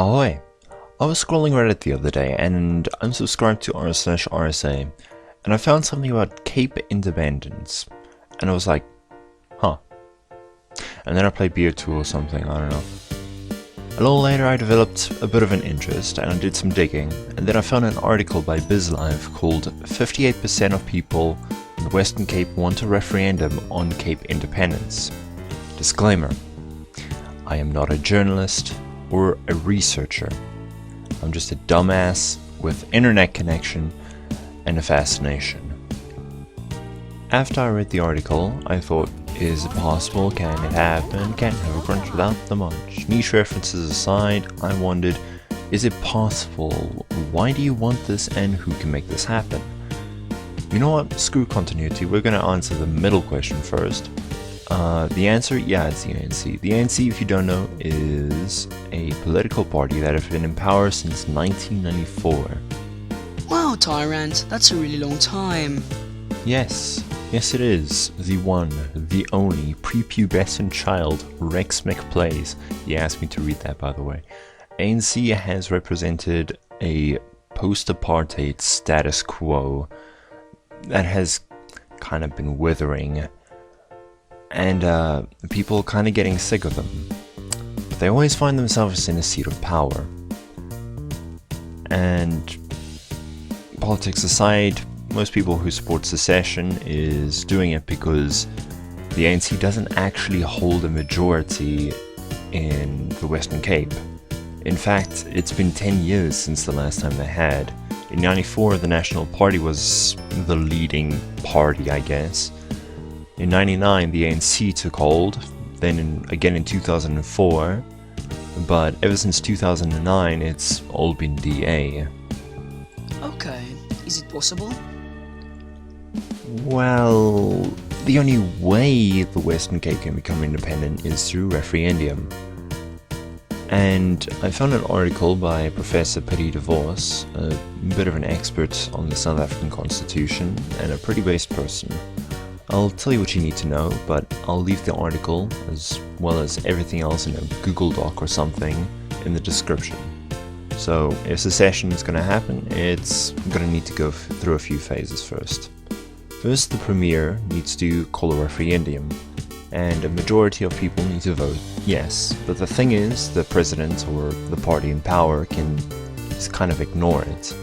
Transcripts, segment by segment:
Ahoy! I was scrolling Reddit the other day and I'm subscribed to r/RSA and I found something about Cape Independence and I was like, huh. And then I played Beer 2 or something, I don't know. A little later I developed a bit of an interest and I did some digging, and then I found an article by BizLive called 58% of people in the Western Cape want a referendum on Cape Independence. Disclaimer: I am not a journalist or a researcher. I'm just a dumbass with internet connection and a fascination. After I read the article, I thought, is it possible? Can it happen? Can't have a crunch without the munch. Niche references aside, I wondered, is it possible? Why do you want this and who can make this happen? You know what? Screw continuity, we're gonna answer the middle question first. The answer, yeah, it's the ANC. The ANC, if you don't know, is a political party that has been in power since 1994. Wow, Tyrant, that's a really long time. Yes it is. The one, the only, prepubescent child Rex McPlays. He asked me to read that, by the way. ANC has represented a post-apartheid status quo that has kind of been withering, and people kind of getting sick of them. They always find themselves in a seat of power. And politics aside, most people who support secession is doing it because the ANC doesn't actually hold a majority in the Western Cape. In fact, it's been 10 years since the last time they had. In 94, the National Party was the leading party, I guess. In 99, the ANC took hold, then again in 2004, but ever since 2009, it's all been DA. Okay, is it possible? Well, the only way the Western Cape can become independent is through referendum. And I found an article by Professor Pieter de Vos, a bit of an expert on the South African Constitution and a pretty based person. I'll tell you what you need to know, but I'll leave the article, as well as everything else in a Google Doc or something, in the description. So if secession is going to happen, it's going to need to go through a few phases first. First, the Premier needs to call a referendum, and a majority of people need to vote yes. But the thing is, the president or the party in power can just kind of ignore it.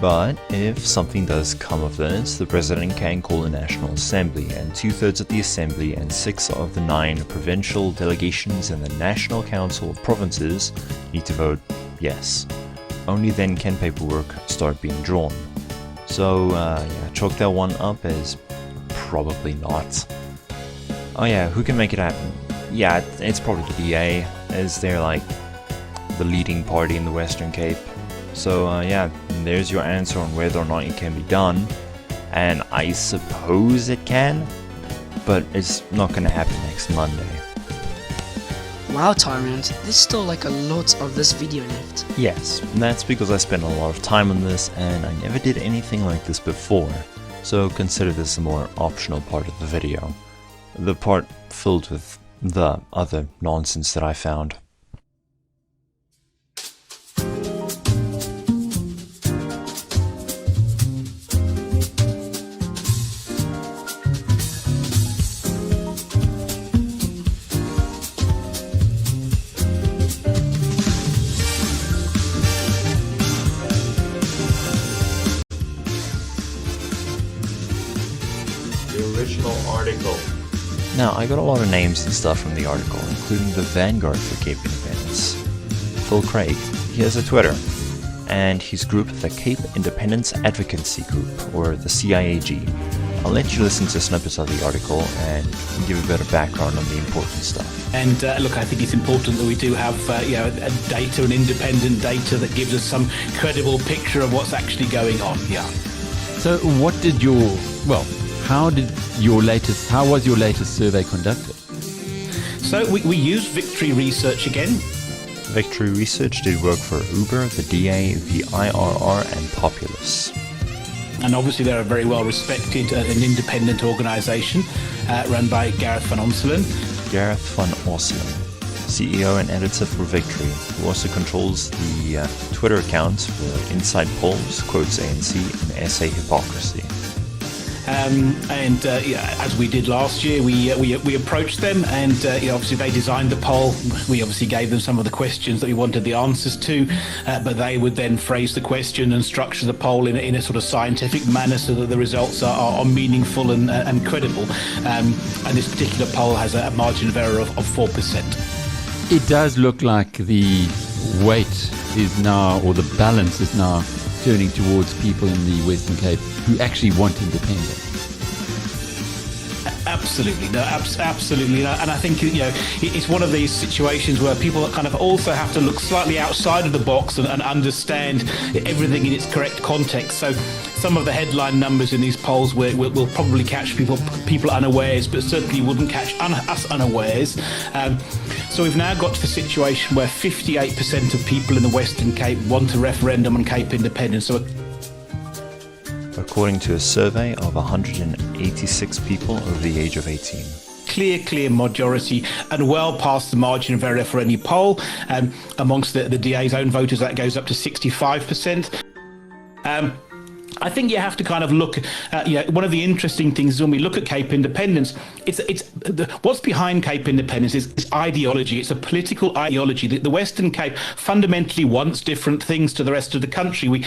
But if something does come of this, the president can call a National Assembly, and 2/3 of the Assembly and 6 of the 9 provincial delegations and the National Council of Provinces need to vote yes. Only then can paperwork start being drawn. So yeah, chalk that one up as probably not. Oh yeah, who can make it happen? Yeah, it's probably the DA, as they're like the leading party in the Western Cape. So yeah, there's your answer on whether or not it can be done. And I suppose it can, but it's not gonna happen next Monday. Wow, Tyrant, there's still like a lot of this video left. Yes, that's because I spent a lot of time on this and I never did anything like this before. So consider this a more optional part of the video. The part filled with the other nonsense that I found. The original article. Now, I got a lot of names and stuff from the article, including the Vanguard for Cape Independence. Phil Craig, he has a Twitter, and his group, the Cape Independence Advocacy Group, or the CIAG. I'll let you listen to snippets of the article and give a bit of background on the important stuff. And look, I think it's important that we do have data and independent data that gives us some credible picture of what's actually going on. Yeah. So what did how was your latest survey conducted? So we used Victory Research again. Victory Research did work for Uber, the DA, the IRR, and Populous. And obviously they're a very well respected and independent organisation run by Gareth van Onselen. Gareth van Onselen. CEO and editor for Victory, who also controls the Twitter accounts for Inside Polls, Quotes ANC, and SA Hypocrisy. As we did last year, we approached them, and obviously they designed the poll. We obviously gave them some of the questions that we wanted the answers to, but they would then phrase the question and structure the poll in a sort of scientific manner so that the results are meaningful and credible. And this particular poll has a margin of error of 4%. It does look like the weight is now, or the balance is now, turning towards people in the Western Cape who actually want independence. Absolutely, no, absolutely, no. And I think it's one of these situations where people kind of also have to look slightly outside of the box and understand everything in its correct context. So some of the headline numbers in these polls will probably catch people unawares, but certainly wouldn't catch us unawares. So we've now got to the situation where 58% of people in the Western Cape want a referendum on Cape independence. So according to a survey of 186 people over the age of 18. Clear majority, and well past the margin of error for any poll. Amongst the DA's own voters, that goes up to 65%. I think you have to kind of look at, one of the interesting things is when we look at Cape independence, what's behind Cape independence is ideology. It's a political ideology. The Western Cape fundamentally wants different things to the rest of the country. We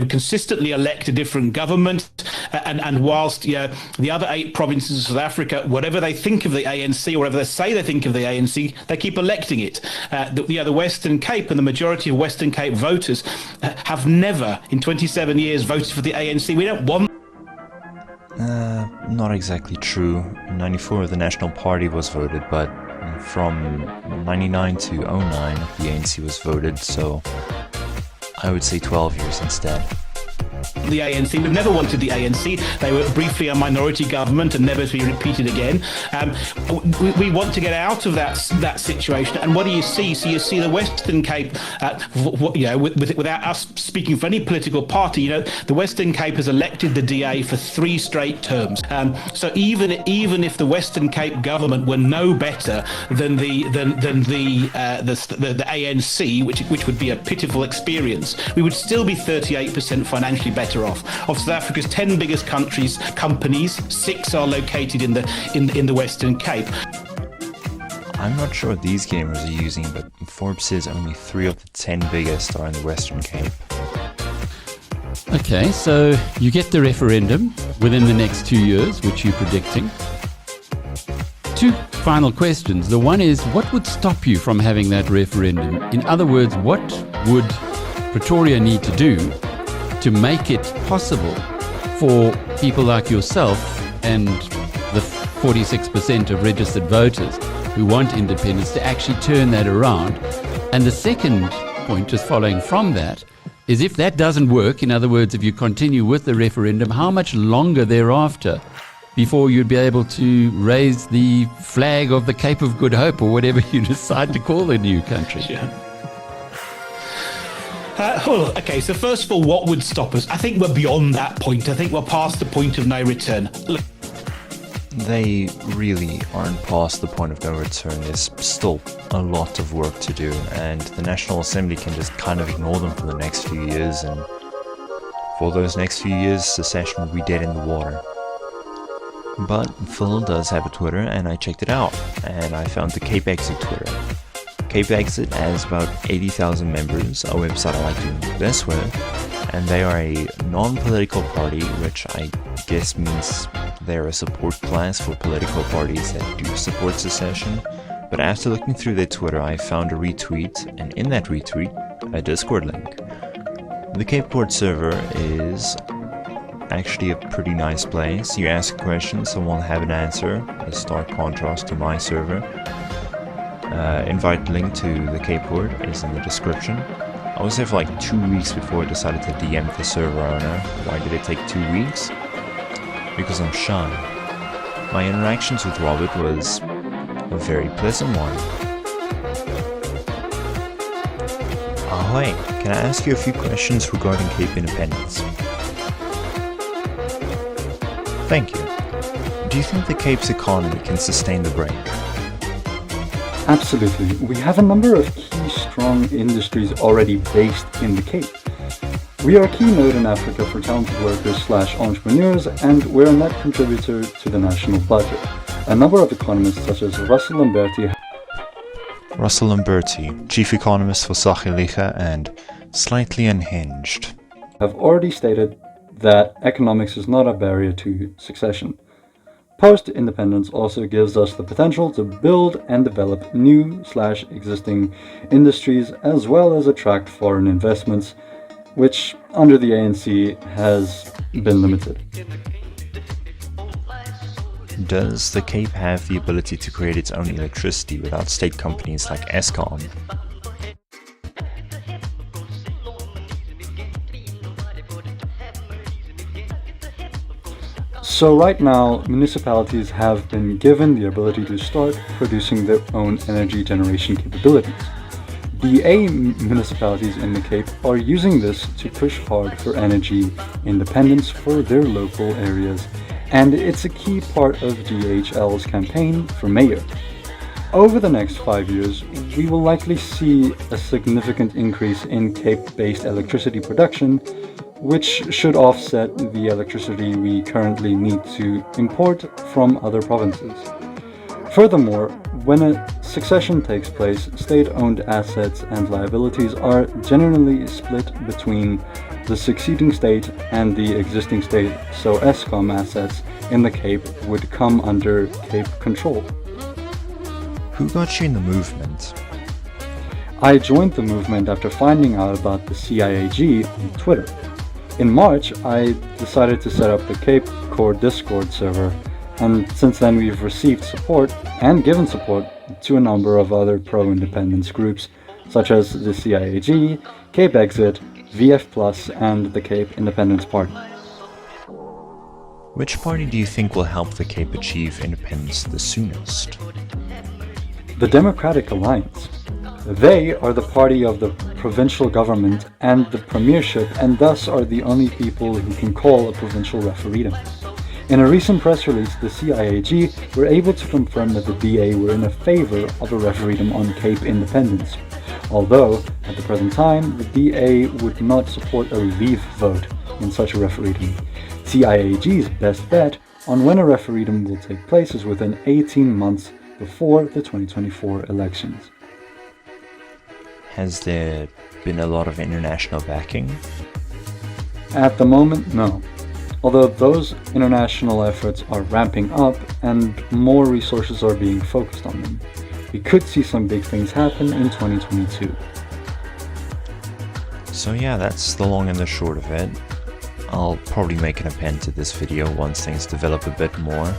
consistently elect a different government, and whilst the other 8 provinces of South Africa, whatever they think of the ANC or whatever they say they think of the ANC, they keep electing it. The Western Cape and the majority of Western Cape voters have never, in 27 years, voted for the ANC. We don't want. Not exactly true. 94 the National Party was voted, but from 99 to 09 the ANC was voted, so I would say 12 years instead. The ANC. We've never wanted the ANC. They were briefly a minority government and never to be repeated again. We want to get out of that situation. And what do you see? So you see the Western Cape, without us speaking for any political party, the Western Cape has elected the DA for 3 straight terms. So even if the Western Cape government were no better than the ANC, which would be a pitiful experience, we would still be 38% financially better off. Of South Africa's 10 biggest companies, 6 are located in the Western Cape. I'm not sure what these gamers are using, but Forbes says only 3 of the 10 biggest are in the Western Cape. Okay, so you get the referendum within the next 2 years, which you're predicting. 2 final questions. The one is, what would stop you from having that referendum? In other words, what would Pretoria need to do to make it possible for people like yourself and the 46% of registered voters who want independence to actually turn that around? And the second point, just following from that, is if that doesn't work, in other words, if you continue with the referendum, how much longer thereafter before you'd be able to raise the flag of the Cape of Good Hope, or whatever you decide to call the new country? Yeah. Okay, so first of all, what would stop us? I think we're beyond that point. I think we're past the point of no return. Look, They really aren't past the point of no return. There's still a lot of work to do, and the National Assembly can just kind of ignore them for the next few years, and for those next few years, secession will be dead in the water. But Phil does have a Twitter, and I checked it out, and I found the Cape Exit Twitter. Cape Exit has about 80,000 members, a website I like doing this with, and they are a non-political party, which I guess means they're a support class for political parties that do support secession. But after looking through their Twitter, I found a retweet, and in that retweet, a Discord link. The Cape Port server is actually a pretty nice place. You ask a question, someone will have an answer, a stark contrast to my server. Invite link to the Cape Port is in the description. I was there for like 2 weeks before I decided to DM the server owner. Why did it take 2 weeks? Because I'm shy. My interactions with Robert was a very pleasant one. Ahoy, can I ask you a few questions regarding Cape independence? Thank you. Do you think the Cape's economy can sustain the break? Absolutely. We have a number of key strong industries already based in the Cape. We are a key node in Africa for talented workers/entrepreneurs, and we're a net contributor to the national budget. A number of economists such as Russell Lamberti, Chief Economist for Sagilige and Slightly Unhinged, have already stated that economics is not a barrier to succession. Post-independence also gives us the potential to build and develop new/existing industries as well as attract foreign investments, which under the ANC has been limited. Does the Cape have the ability to create its own electricity without state companies like Eskom? So right now, municipalities have been given the ability to start producing their own energy generation capabilities. The municipalities in the Cape are using this to push hard for energy independence for their local areas, and it's a key part of DHL's campaign for mayor. Over the next 5 years, we will likely see a significant increase in Cape-based electricity production, which should offset the electricity we currently need to import from other provinces. Furthermore, when a succession takes place, state-owned assets and liabilities are generally split between the succeeding state and the existing state, so Eskom assets in the Cape would come under Cape control. Who got you in the movement? I joined the movement after finding out about the CIAG on Twitter. In March, I decided to set up the Cape Core Discord server, and since then we've received support and given support to a number of other pro-independence groups such as the CIAG, Cape Exit, VF Plus, and the Cape Independence Party. Which party do you think will help the Cape achieve independence the soonest? The Democratic Alliance. They are the party of the provincial government and the premiership, and thus are the only people who can call a provincial referendum. In a recent press release, the CIAG were able to confirm that the DA were in favor of a referendum on Cape independence, although at the present time the DA would not support a leave vote in such a referendum. CIAG's best bet on when a referendum will take place is within 18 months before the 2024 elections. Has there been a lot of international backing? At the moment, no. Although those international efforts are ramping up and more resources are being focused on them. We could see some big things happen in 2022. So yeah, that's the long and the short of it. I'll probably make an append to this video once things develop a bit more.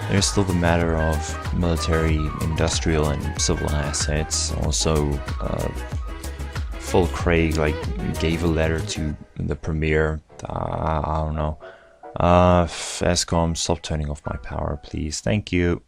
There's still the matter of military, industrial and civil assets. Also, Phil Craig gave a letter to the premier. I don't know. Eskom, stop turning off my power, please. Thank you.